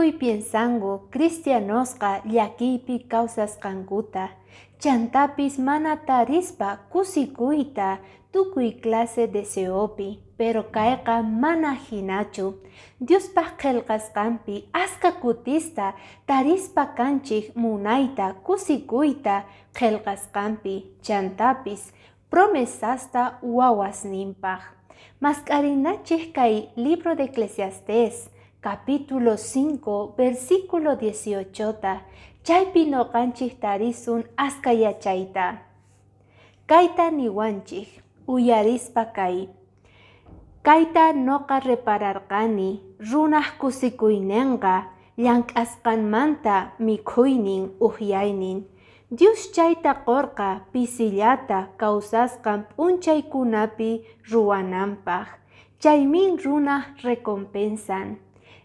tukuy piensango cristianosqa llakipi kawsasqankuta, chantapis mana tarispa kusikuyta tukuy clase deseopi, pero kayqa mana hinachu. Diospaq qillqasqanpi aska kutista tarispa kanchik munayta kusikuyta qillqasqanpi, chantapis promesasta wawasninpaq. Mascarinachik kay libro de Eclesiastés, capítulo 5, versículo 18, chaypi noqanchik tarisun aska yachayta. Kayta niwanchik, uyarispa kay. Kayta noqa repararqani, runaq kusikuyninqa, llank'asqanmanta mikhuynin uhyaynin. Dios chayta qorqa pisillata kawsasqan p'unchaykunapi ruwananpaq. Chaymin runaq recompensan.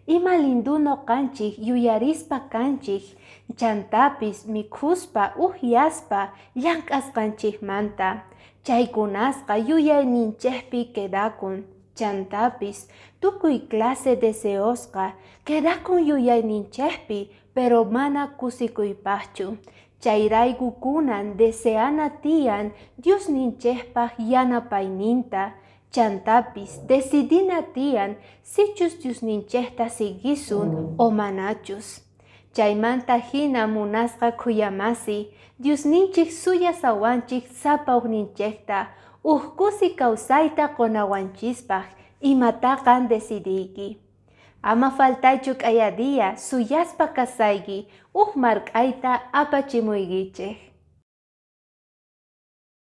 Ima linduno kanchik yuyarispa kanchik, chantapis mikhuspa uhyaspa llank'asqanchikmanta. Chaykunasqa yuyayninchikpi quedakun, chantapis tukuy clase deseosqa quedakun yuyayninchikpi, pero mana kusikuypaqchu. Chayrayku kunan deseana tiyan Dios ninchikpaq yanapayninta, chantapis decidina tiyan sichus Dios ninchikta sigisun o manachus. Chaymanta hina munasqa kuyamasi, Dios ninchik suyasawanchik sapawninchikta, kusi kawsayta qonawanchispaq imataqan decidiyki. Ama faltaychu k'aya dia suyaspa kasayki, mark'ayta apachimuykichik.